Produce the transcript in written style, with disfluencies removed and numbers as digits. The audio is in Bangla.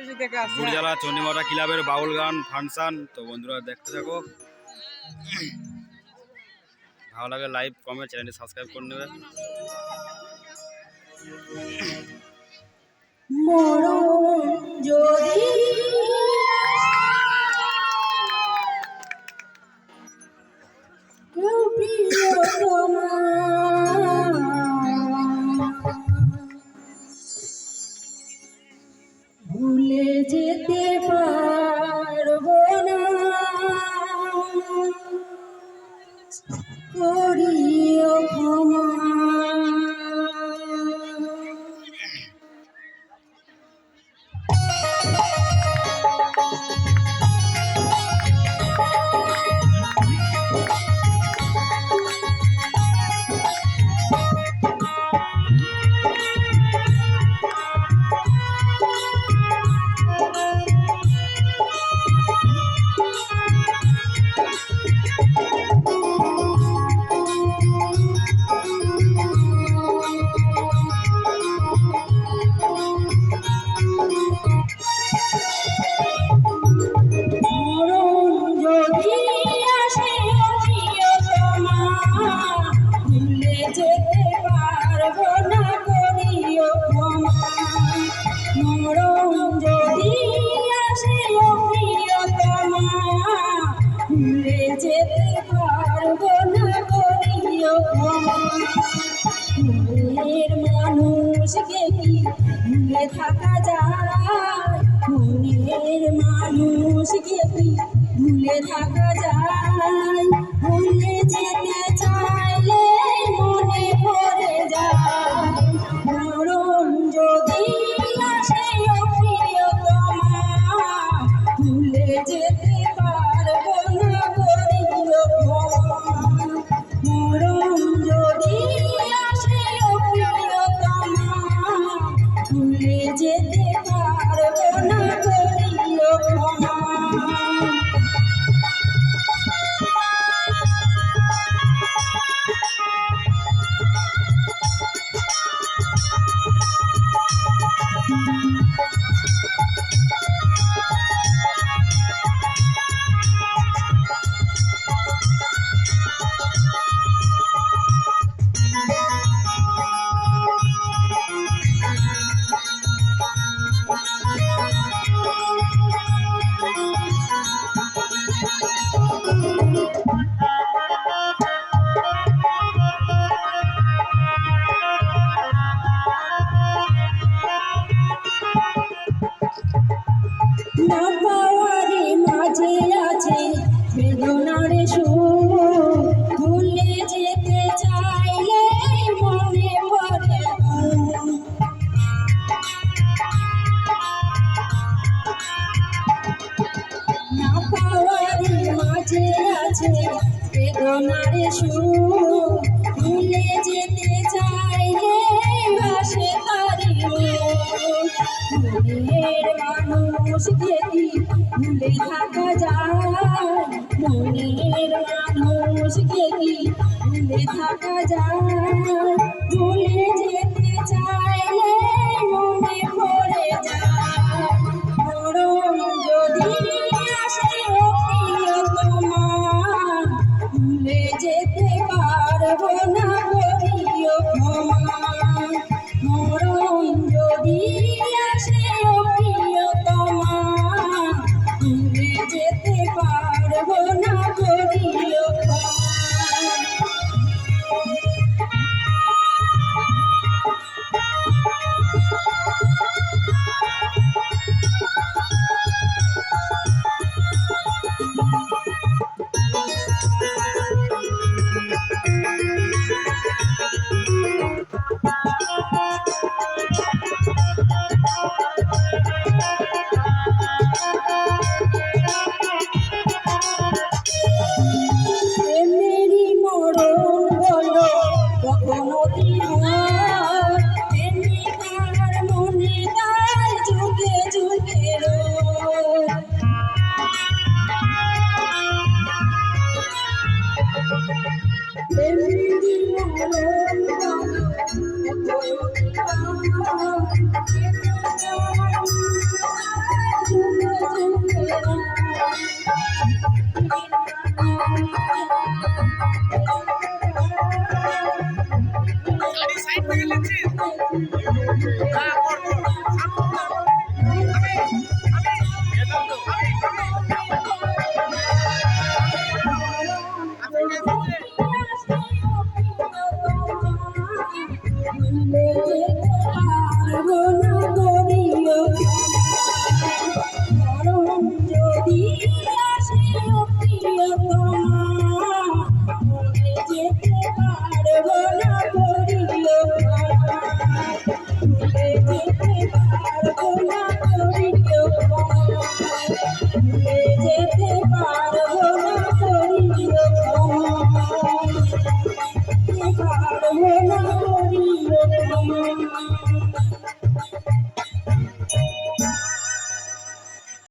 গুড়জালা চণ্ডীমাতা ক্লাবের বাউল গান ফাংশন। তো বন্ধুরা দেখতে থাকো, ভালো লাগে লাইভ কমেন্ট, চ্যানেলটি সাবস্ক্রাইব করে নেবে। ভুলে যেতে পারবো না, করিও ক্ষমা। যেতে পারবো না, করিও ক্ষমা। মনের মানুষকে কি ভুলে থাকা যায়? মনের মানুষকে কি ভুলে থাকা যায়? ভুলে যেতে চাইলে মনে পড়ে যায়। মরণ যদি আসে প্রিয়তমা, ভুলে যেতে পারবো না, করিও ক্ষমা। মরণ যদি আসে প্রিয়তমা, ভুলে যেতে পারবো না, করিও ক্ষমা। না পাওয়ারে মাঝে আছে বেদনার সুর, ভুলে যেতে চাইলে মনে পড়ে। না পাওয়ারে মাঝে আছে বেদনার সুর, ভুলে যেতে চাইলে ভাসে তারি মনের মানুষকে কি ভুলে থাকা যায়? মনের মানুষকে কি ভুলে থাকা যায়? ভুলে যেতে চাইলে মনে পড়ে যায়। মরণ যদি আসে প্রিয়তমা, ভুলে যেতে পারবো না, করিও ক্ষমা। মরণ যদি আসে প্রিয়তমা, ভুলে যেতে পারবো না, করিও ক্ষমা।